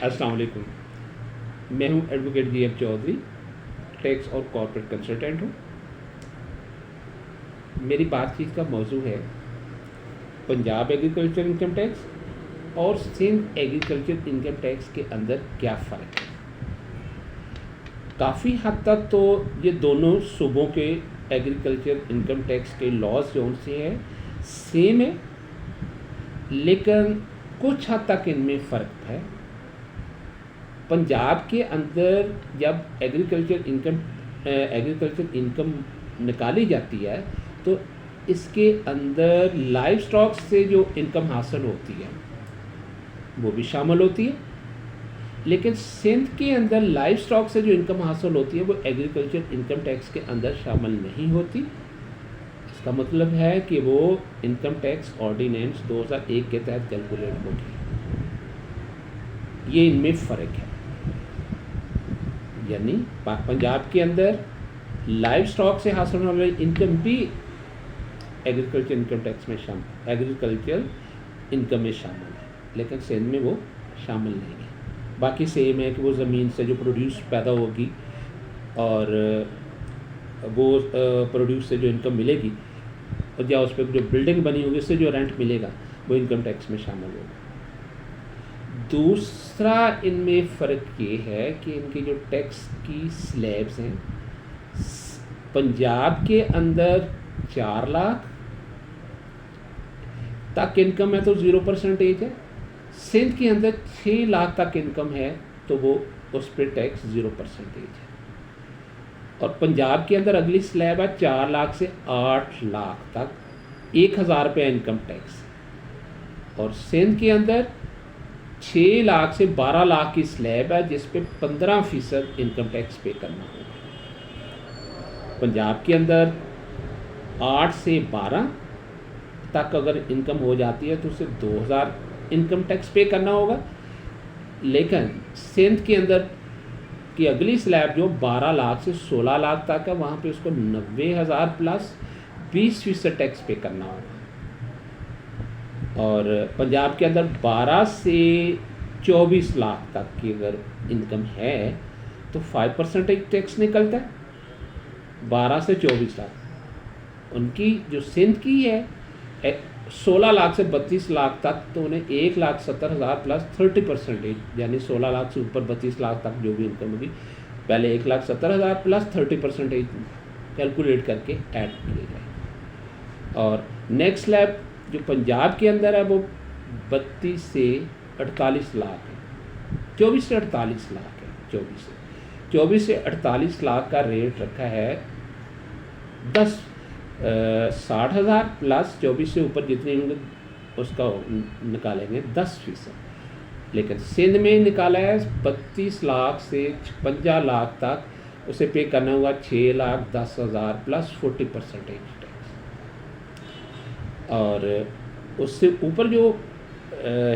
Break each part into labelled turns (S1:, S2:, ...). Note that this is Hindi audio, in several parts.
S1: अस्सलाम वालेकुम। मैं हूं एडवोकेट जी.एफ. चौधरी, टैक्स और कॉर्पोरेट कंसल्टेंट हूं। मेरी बातचीत का मौजू है पंजाब एग्रीकल्चर इनकम टैक्स और सिंध एग्रीकल्चर इनकम टैक्स के अंदर क्या फ़र्क है। काफ़ी हद तक तो ये दोनों सूबों के एग्रीकल्चर इनकम टैक्स के लॉज जो उनसे है सेम है, लेकिन कुछ हद तक इनमें फ़र्क है। पंजाब के अंदर जब एग्रीकल्चर इनकम निकाली जाती है तो इसके अंदर लाइव स्टॉक से जो इनकम हासिल होती है वो भी शामिल होती है, लेकिन सिंध के अंदर लाइव स्टॉक से जो इनकम हासिल होती है वो एग्रीकल्चर इनकम टैक्स के अंदर शामिल नहीं होती। इसका मतलब है कि वो इनकम टैक्स ऑर्डिनेंस 2001 के तहत कैलकुलेट होगी। ये इनमें फ़र्क है, यानी पंजाब के अंदर लाइव स्टॉक से हासिल होने वाली इनकम भी एग्रीकल्चर इनकम टैक्स में शामिल, एग्रीकल्चर इनकम में शामिल है, लेकिन सिंध में वो शामिल नहीं है। बाकी सेम है कि वो ज़मीन से जो प्रोड्यूस पैदा होगी और वो प्रोड्यूस से जो इनकम मिलेगी और या उस पर जो बिल्डिंग बनी होगी उससे जो रेंट मिलेगा वो इनकम टैक्स में शामिल होगा। दूसरा इनमें फ़र्क ये है कि इनकी जो टैक्स की स्लैब्स हैं, पंजाब के अंदर 4 लाख तक इनकम है तो 0% है, सिंध के अंदर 6 लाख तक इनकम है तो वो उस पर टैक्स 0% है। और पंजाब के अंदर अगली स्लैब है 4 लाख से 8 लाख तक 1000 रुपये इनकम टैक्स, और सिंध के अंदर 6 लाख से 12 लाख की स्लैब है जिस पे 15% इनकम टैक्स पे करना होगा। पंजाब के अंदर 8 से 12 तक अगर इनकम हो जाती है तो उसे 2000 इनकम टैक्स पे करना होगा, लेकिन सिंध के अंदर की अगली स्लैब जो 12 लाख से 16 लाख तक है वहाँ पे उसको 90,000 प्लस 20% टैक्स पे करना होगा। और पंजाब के अंदर 12 से 24 लाख तक की अगर इनकम है तो 5% टैक्स निकलता है। 12 से 24 लाख उनकी जो सिंध की है 16 लाख से 32 लाख तक तो उन्हें 1,70,000 प्लस 30%, यानी 16 लाख से ऊपर 32 लाख तक जो भी इनकम होगी पहले 1,70,000 प्लस 30% कैलकुलेट करके ऐड किए जाए। और नेक्स्ट स्लैब जो पंजाब के अंदर है वो 32 से 48 लाख है, 24 से 48 लाख है। 24 से 48 लाख का रेट रखा है 60,000 प्लस 24 से ऊपर जितने होंगे उसका निकालेंगे 10%, लेकिन सिंध में निकाला है 32 लाख से 50 लाख तक उसे पे करना होगा 6,10,000 प्लस 40% टैक्स। और उससे ऊपर जो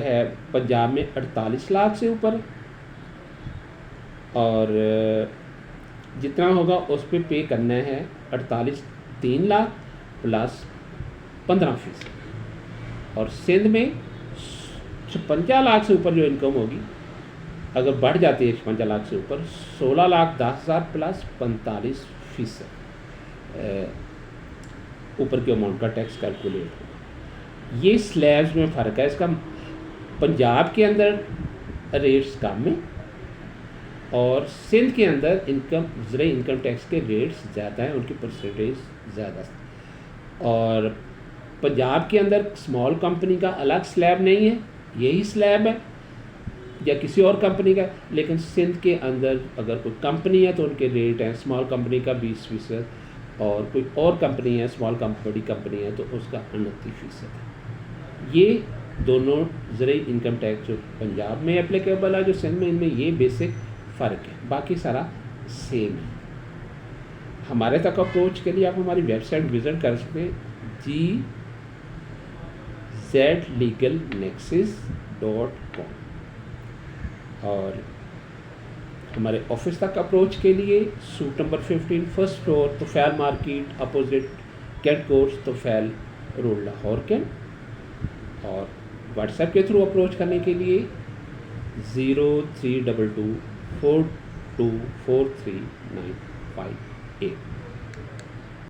S1: है पंजाब में 48 लाख से ऊपर, और जितना होगा उस पर पे करना है 3 लाख प्लस 15%। और सिंध में 56 लाख से ऊपर जो इनकम होगी अगर बढ़ जाती है 56 लाख से ऊपर 16,10,000 प्लस 45% ऊपर के अमाउंट का टैक्स कैलकुलेट होगा। ये स्लैब्स में फ़र्क है। इसका पंजाब के अंदर रेट्स कम है और सिंध के अंदर इनकम टैक्स के रेट्स ज़्यादा हैं, उनकी परसेंटेज ज़्यादा है। और पंजाब के अंदर स्मॉल कंपनी का अलग स्लैब नहीं है, यही स्लैब है या किसी और कंपनी का, लेकिन सिंध के अंदर अगर कोई कंपनी है तो उनके रेट हैं स्मॉल कंपनी का 20% और कोई और कंपनी है स्मॉल बड़ी कंपनी है तो उसका 29% है। ये दोनों ज़रूरी इनकम टैक्स जो पंजाब में एप्लीकेबल है जो सिंध में, इनमें ये बेसिक फ़र्क है, बाकी सारा सेम है। हमारे तक अप्रोच के लिए आप हमारी वेबसाइट विज़िट कर सकते हैं gzlegalnexus.com, और हमारे ऑफिस तक अप्रोच के लिए suit number 15 first floor Tofail market opposite cat course Tofail road Lahore cantt. और व्हाट्सएप के थ्रू अप्रोच करने के लिए 0322424395 8।